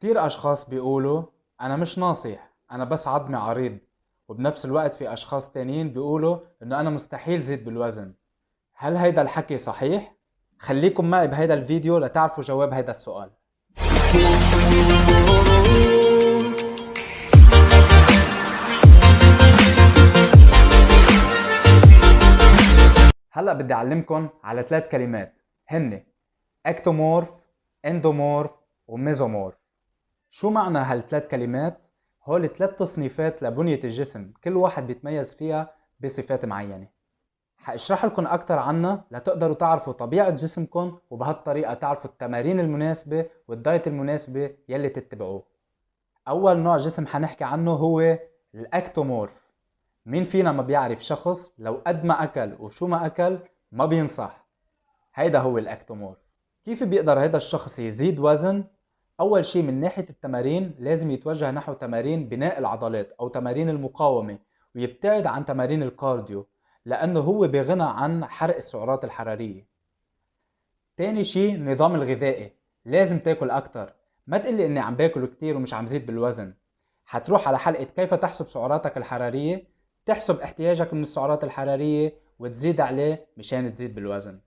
كتير أشخاص بيقولوا أنا مش ناصح، أنا بس عظمي عريض. وبنفس الوقت في أشخاص تانيين بيقولوا إنه أنا مستحيل زيد بالوزن. هل هيدا الحكي صحيح؟ خليكم معي بهيدا الفيديو لتعرفوا جواب هيدا السؤال. هلأ بدي أعلمكم على 3 كلمات هن اكتومورف، اندومورف، وميزومورف. شو معنى هال3 كلمات؟ هول 3 تصنيفات لبنية الجسم، كل واحد بيتميز فيها بصفات معينة. حاشرح لكم أكتر عنها لتقدروا تعرفوا طبيعة جسمكم، وبهالطريقة تعرفوا التمارين المناسبة والدايت المناسبة يلي تتبعوه. أول نوع جسم حنحكي عنه هو الأكتومورف. مين فينا ما بيعرف شخص لو قد ما أكل وشو ما أكل ما بينصح؟ هيدا هو الأكتومورف. كيف بيقدر هيدا الشخص يزيد وزن؟ أول شي من ناحية التمارين لازم يتوجه نحو تمارين بناء العضلات أو تمارين المقاومة، ويبتعد عن تمارين الكارديو لأنه هو بغنى عن حرق السعرات الحرارية. تاني شي النظام الغذائي، لازم تاكل أكتر. ما تقلي إني عم باكل كتير ومش عم زيد بالوزن. حتروح على حلقة كيف تحسب سعراتك الحرارية، تحسب احتياجك من السعرات الحرارية وتزيد عليه مشان تزيد بالوزن.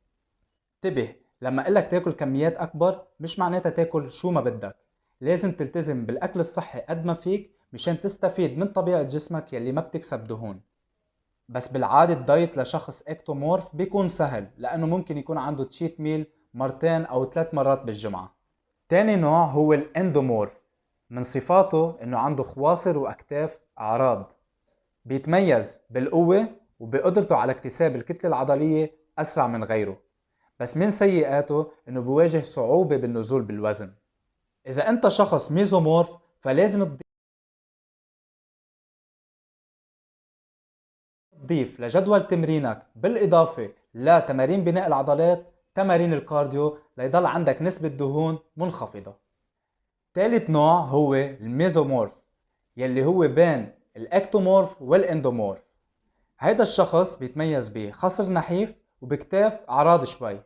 انتبه، لما اقلك تاكل كميات اكبر مش معناتها تاكل شو ما بدك. لازم تلتزم بالاكل الصحي قد ما فيك مشان تستفيد من طبيعة جسمك يلي ما بتكسب دهون. بس بالعادة الدايت لشخص اكتومورف بيكون سهل لانه ممكن يكون عنده تشيت ميل مرتين او 3 مرات بالجمعة. تاني نوع هو الاندومورف. من صفاته انه عنده خواصر واكتاف اعراض. بيتميز بالقوة وبقدرته على اكتساب الكتلة العضلية اسرع من غيره. بس من سيئاته انه بيواجه صعوبة بالنزول بالوزن. اذا انت شخص ميزومورف فلازم تضيف لجدول تمرينك بالاضافة لتمارين بناء العضلات تمارين الكارديو ليضل عندك نسبة دهون منخفضة. ثالث نوع هو الميزومورف يلي هو بين الاكتومورف والاندومورف. هيدا الشخص بيتميز بخصر نحيف وبكتاف اعراض شوي.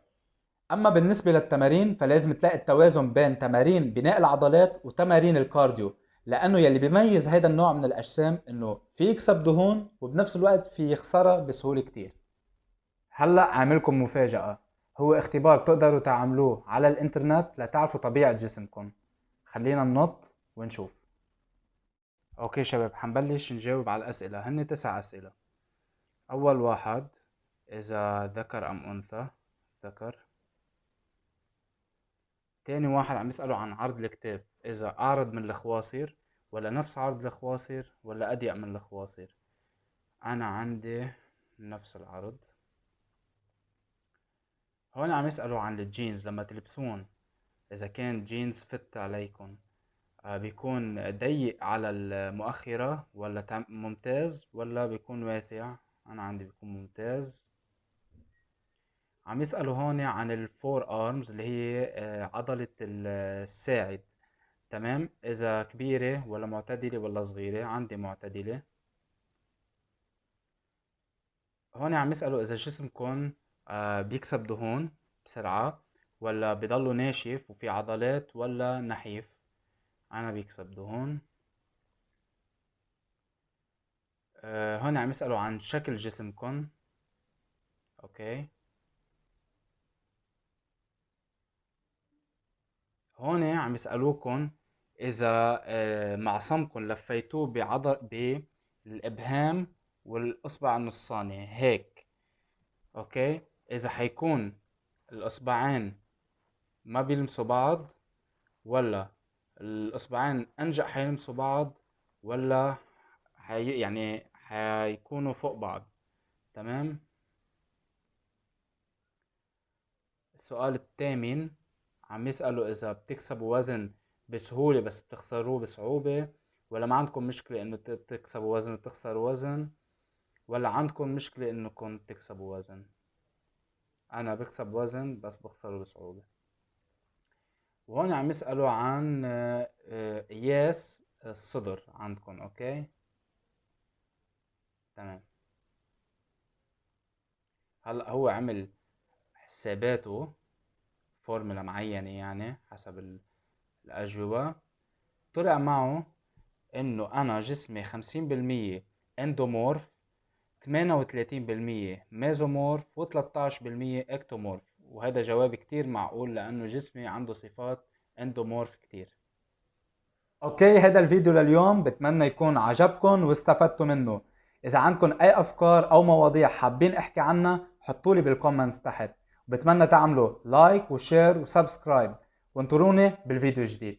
اما بالنسبة للتمارين فلازم تلاقي التوازن بين تمارين بناء العضلات وتمارين الكارديو، لانه يلي بيميز هيدا النوع من الاجسام انه في يكسب دهون وبنفس الوقت في يخسرها بسهولة كتير. هلأ عاملكم مفاجأة، هو اختبار بتقدروا تعملوه على الانترنت لتعرفوا طبيعة جسمكم. خلينا ننط ونشوف. اوكي شباب، حنبلش نجاوب على الاسئلة. هن 9 اسئلة. اول واحد، اذا ذكر ام انثى. ذكر. تاني واحد عم يسأله عن عرض الكتاف، إذا أعرض من الخواصر ولا نفس عرض الخواصر ولا أضيق من الخواصر. أنا عندي نفس العرض. هون عم يسألوا عن الجينز لما تلبسون، إذا كان جينز فت عليكم بيكون ضيق على المؤخرة ولا ممتاز ولا بيكون واسع. أنا عندي بيكون ممتاز. عم يسألوا هون عن الفور ارمز اللي هي عضلة الساعد. تمام، إذا كبيرة ولا معتدلة ولا صغيرة. عندي معتدلة. هون عم يسألوا إذا جسمكم بيكسب دهون بسرعة ولا بضله ناشف وفي عضلات ولا نحيف. أنا بيكسب دهون. هون عم يسألوا عن شكل جسمكم. أوكي. هون عم يسألوكم إذا معصمكم لفيتوه بالإبهام والإصبع النصاني هيك. أوكي. إذا حيكون الإصبعين ما بيلمسوا بعض ولا الإصبعين أنجأ حيلمسوا بعض ولا يعني حيكونوا فوق بعض. تمام. السؤال الثامن عم يسألوا إذا بتكسبوا وزن بسهولة بس بتخسروه بصعوبة، ولا ما عندكم مشكلة إنه تكسبوا وزن وتخسروا وزن، ولا عندكم مشكلة إنكم تكسبوا وزن. أنا بكسب وزن بس بخسره بصعوبة. وهون عم يسألوا عن قياس الصدر عندكم. اوكي. تمام. هلا هو عمل حساباته فورمولا معينة يعني حسب الأجوبة. طلع معه انه انا جسمي 50% اندومورف، 38% ميزومورف، و13% اكتومورف. وهذا جواب كتير معقول لانه جسمي عنده صفات اندومورف كتير. اوكي، هذا الفيديو لليوم بتمنى يكون عجبكم واستفدتوا منه. اذا عندكم اي افكار او مواضيع حابين احكي عنها حطولي بالكومنتس تحت. بتمنى تعملوا لايك وشير وسبسكرايب، وانطروني بالفيديو الجديد.